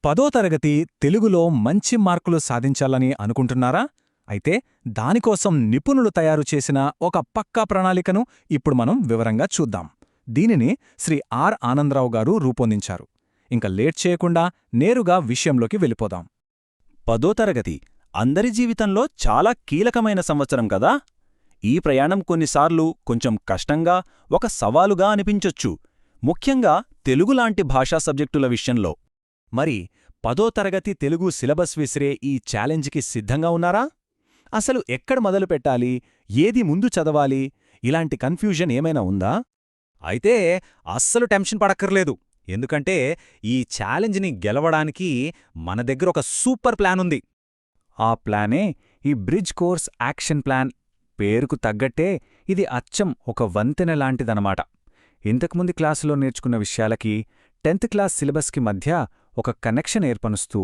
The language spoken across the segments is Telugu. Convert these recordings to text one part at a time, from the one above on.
10వ తరగతి తెలుగులో మంచి మార్కులు సాధించాలని అనుకుంటున్నారా? అయితే దానికోసం నిపుణులు తయారు చేసిన ఒక పక్కా ప్రణాళికను ఇప్పుడు మనం వివరంగా చూద్దాం. దీనిని శ్రీ ఆర్ ఆనందరావు గారు రూపొందించారు. ఇంక లేట్ చేయకుండా నేరుగా విషయంలోకి వెళ్ళిపోదాం. 10వ తరగతి అందరి జీవితంలో చాలా కీలకమైన సంవత్సరం కదా. ఈ ప్రయాణం కొన్నిసార్లు కొంచెం కష్టంగా, ఒక సవాలుగా అనిపించొచ్చు, ముఖ్యంగా తెలుగులాంటి భాషా సబ్జెక్టుల విషయంలో. మరి 10వ తరగతి తెలుగు సిలబస్ విసిరే ఈ ఛాలెంజ్కి సిద్ధంగా ఉన్నారా? అసలు ఎక్కడ మొదలుపెట్టాలి, ఏది ముందు చదవాలి, ఇలాంటి కన్ఫ్యూజన్ ఏమైనా ఉందా? అయితే అస్సలు టెన్షన్ పడక్కర్లేదు. ఎందుకంటే ఈ ఛాలెంజ్ని గెలవడానికి మన దగ్గర ఒక సూపర్ ప్లాన్ ఉంది. ఆ ప్లానే ఈ బ్రిడ్జ్ కోర్స్ యాక్షన్ ప్లాన్. పేరుకు తగ్గట్టే ఇది అచ్చం ఒక వంతెన లాంటిదనమాట. ఇంతకుముందు క్లాసులో నేర్చుకున్న విషయాలకి 10th క్లాస్ సిలబస్కి మధ్య ఒక కనెక్షన్ ఏర్పరుస్తూ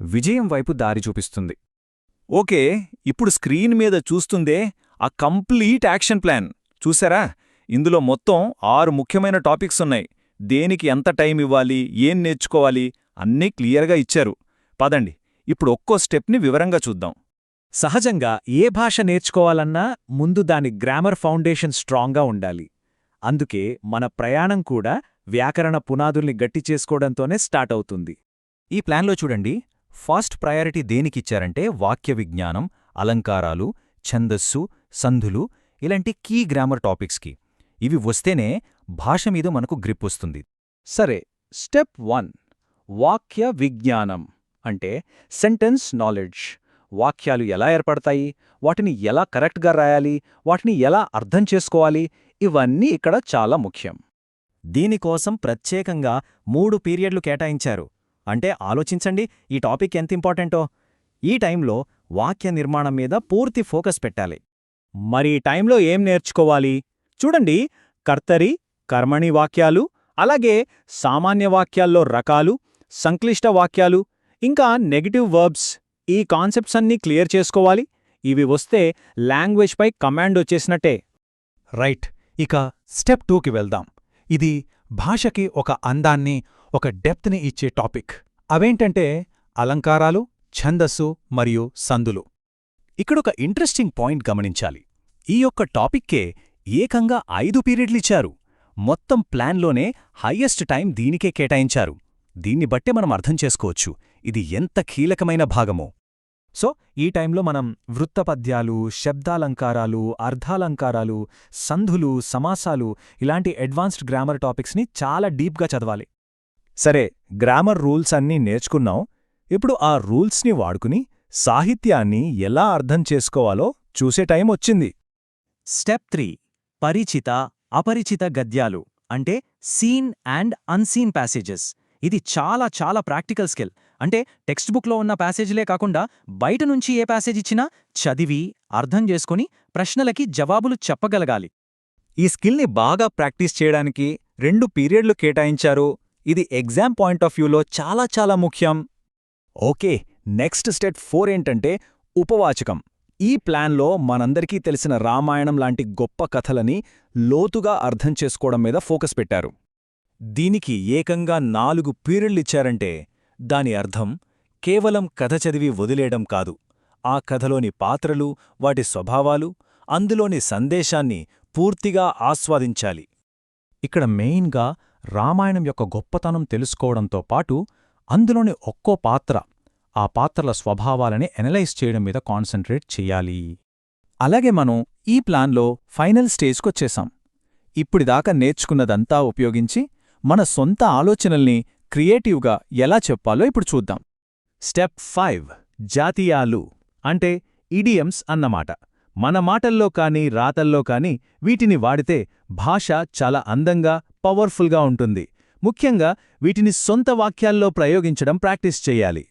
విజయం వైపు దారి చూపిస్తుంది. ఓకే, ఇప్పుడు స్క్రీన్ మీద చూస్తుందే ఆ కంప్లీట్ యాక్షన్ ప్లాన్ చూసారా? ఇందులో మొత్తం 6 ముఖ్యమైన టాపిక్స్ ఉన్నాయి. దేనికి ఎంత టైం ఇవ్వాలి, ఏం నేర్చుకోవాలి అన్నీ క్లియర్గా ఇచ్చారు. పదండి, ఇప్పుడు ఒక్కో స్టెప్ని వివరంగా చూద్దాం. సహజంగా ఏ భాష నేర్చుకోవాలన్నా ముందు దాని గ్రామర్ ఫౌండేషన్ స్ట్రాంగ్గా ఉండాలి. అందుకే మన ప్రయాణం కూడా వ్యాకరణ పునాదుల్ని గట్టి చేసుకోవడంతోనే స్టార్ట్ అవుతుంది. ఈ ప్లాన్లో చూడండి, ఫస్ట్ ప్రయారిటీ దేనికిచ్చారంటే వాక్య విజ్ఞానం, అలంకారాలు, ఛందస్సు, సంధులు ఇలాంటి కీ గ్రామర్ టాపిక్స్కి. ఇవి వస్తేనే భాష మీద మనకు గ్రిప్ వస్తుంది. సరే, స్టెప్ 1 వాక్య విజ్ఞానం అంటే సెంటెన్స్ నాలెడ్జ్. వాక్యాలు ఎలా ఏర్పడతాయి, వాటిని ఎలా కరెక్ట్గా రాయాలి, వాటిని ఎలా అర్థం చేసుకోవాలి, ఇవన్నీ ఇక్కడ చాలా ముఖ్యం. దీనికోసం ప్రత్యేకంగా 3 పీరియడ్లు కేటాయించారు. అంటే ఆలోచించండి, ఈ టాపిక్ ఎంత ఇంపార్టెంటో. ఈ టైంలో వాక్య నిర్మాణం మీద పూర్తి ఫోకస్ పెట్టాలి. మరి ఈ టైంలో ఏం నేర్చుకోవాలి? చూడండి, కర్తరి, కర్మణి వాక్యాలు, అలాగే సామాన్య వాక్యాల్లో రకాలు, సంక్లిష్ట వాక్యాలు, ఇంకా నెగటివ్ వర్బ్స్, ఈ కాన్సెప్ట్స్ అన్నీ క్లియర్ చేసుకోవాలి. ఇవి వస్తే లాంగ్వేజ్పై కమాండ్ వచ్చేసినట్టే. రైట్, ఇక స్టెప్ 2కి వెళ్దాం. ఇది భాషకి ఒక అందాన్ని, ఒక డెప్త్ని ఇచ్చే టాపిక్. అవేంటంటే అలంకారాలు, ఛందస్సు మరియు సందులు. ఇక్కడొక ఇంట్రెస్టింగ్ పాయింట్ గమనించాలి. ఈ యొక్క టాపిక్కే ఏకంగా 5 పీరియడ్లిచ్చారు. మొత్తం ప్లాన్లోనే హయ్యెస్ట్ టైం దీనికే కేటాయించారు. దీన్ని బట్టే మనం అర్థం చేసుకోవచ్చు ఇది ఎంత కీలకమైన భాగమో. సో ఈ టైంలో మనం వృత్తపద్యాలు, శబ్దాలంకారాలు, అర్థాలంకారాలు, సంధులు, సమాసాలు ఇలాంటి అడ్వాన్స్డ్ గ్రామర్ టాపిక్స్ని చాలా డీప్గా చదవాలి. సరే, గ్రామర్ రూల్స్ అన్నీ నేర్చుకున్నాం. ఇప్పుడు ఆ రూల్స్ని వాడుకుని సాహిత్యాన్ని ఎలా అర్థం చేసుకోవాలో చూసే టైం వచ్చింది. స్టెప్ 3 పరిచిత, అపరిచిత గద్యాలు అంటే సీన్ అండ్ అన్సీన్ ప్యాసేజెస్. ఇది చాలా చాలా ప్రాక్టికల్ స్కిల్. అంటే టెక్స్ట్ బుక్లో ఉన్న ప్యాసేజ్లే కాకుండా బయట నుంచి ఏ ప్యాసేజ్ ఇచ్చినా చదివి అర్థం చేసుకుని ప్రశ్నలకి జవాబులు చెప్పగలగాలి. ఈ స్కిల్ని బాగా ప్రాక్టీస్ చేయడానికి 2 పీరియడ్లు కేటాయించారు. ఇది ఎగ్జామ్ పాయింట్ ఆఫ్ వ్యూలో చాలా చాలా ముఖ్యం. ఓకే, నెక్స్ట్ స్టెప్ 4 ఏంటంటే ఉపవాచకం. ఈ ప్లాన్లో మనందరికీ తెలిసిన రామాయణం లాంటి గొప్ప కథలని లోతుగా అర్థం చేసుకోవడం మీద ఫోకస్ పెట్టారు. దీనికి ఏకంగా 4 పీరియడ్లిచ్చారంటే దాని అర్థం కేవలం కథ చదివి వదిలేయడం కాదు. ఆ కథలోని పాత్రలు, వాటి స్వభావాలు, అందులోని సందేశాన్ని పూర్తిగా ఆస్వాదించాలి. ఇక్కడ మెయిన్గా రామాయణం యొక్క గొప్పతనం తెలుసుకోవడంతో పాటు అందులోని ఒక్కో పాత్ర, ఆ పాత్రల స్వభావాలని ఎనలైజ్ చేయడం మీద కాన్సంట్రేట్ చెయ్యాలి. అలాగే మనం ఈ ప్లాన్లో ఫైనల్ స్టేజ్కొచ్చేశాం. ఇప్పుడిదాకా నేర్చుకున్నదంతా ఉపయోగించి మన సొంత ఆలోచనల్ని క్రియేటివ్గా ఎలా చెప్పాలో ఇప్పుడు చూద్దాం. స్టెప్ 5 జాతీయాలు అంటే ఇడియమ్స్ అన్నమాట. మన మాటల్లో కానీ రాతల్లో కానీ వీటిని వాడితే భాష చాలా అందంగా, పవర్ఫుల్గా ఉంటుంది. ముఖ్యంగా వీటిని సొంత వాక్యాల్లో ప్రయోగించడం ప్రాక్టీస్ చెయ్యాలి.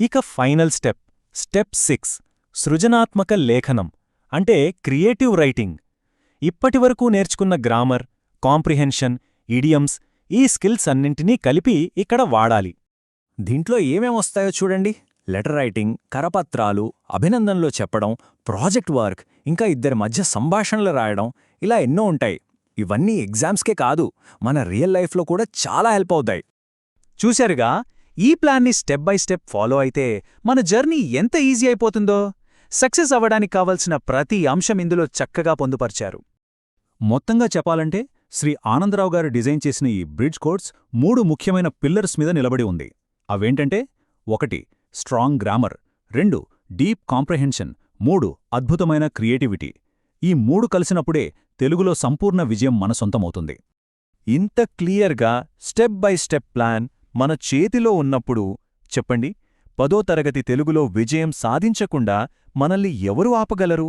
ఇక ఫైనల్ స్టెప్ 6 సృజనాత్మక లేఖనం అంటే క్రియేటివ్ రైటింగ్. ఇప్పటివరకు నేర్చుకున్న గ్రామర్, కాంప్రిహెన్షన్, ఇడియమ్స్ ఈ స్కిల్స్ అన్నింటినీ కలిపి ఇక్కడ వాడాలి. దీంట్లో ఏమేమొస్తాయో చూడండి. లెటర్ రైటింగ్, కరపత్రాలు, అభినందనలు చెప్పడం, ప్రాజెక్ట్ వర్క్, ఇంకా ఇద్దరి మధ్య సంభాషణలు రాయడం, ఇలా ఎన్నో ఉంటాయి. ఇవన్నీ ఎగ్జామ్స్కే కాదు, మన రియల్ లైఫ్లో కూడా చాలా హెల్ప్ అవుతాయి. చూశారుగా, ఈ ప్లాన్ని స్టెప్ బై స్టెప్ ఫాలో అయితే మన జర్నీ ఎంత ఈజీ అయిపోతుందో. సక్సెస్ అవ్వడానికి కావలసిన ప్రతి అంశం ఇందులో చక్కగా పొందుపర్చారు. మొత్తంగా చెప్పాలంటే శ్రీ ఆనందరావు గారు డిజైన్ చేసిన ఈ బ్రిడ్జ్ కోర్స్ 3 ముఖ్యమైన పిల్లర్స్ మీద నిలబడి ఉంది. అవేంటంటే 1 స్ట్రాంగ్ గ్రామర్, 2 డీప్ కాంప్రహెన్షన్, 3 అద్భుతమైన క్రియేటివిటీ. ఈ 3 కలిసినప్పుడే తెలుగులో సంపూర్ణ విజయం మన సొంతమవుతుంది. ఇంత క్లియర్గా స్టెప్ బై స్టెప్ ప్లాన్ మన చేతిలో ఉన్నప్పుడు చెప్పండి, 10వ తరగతి తెలుగులో విజయం సాధించకుండా మనల్ని ఎవరు ఆపగలరు?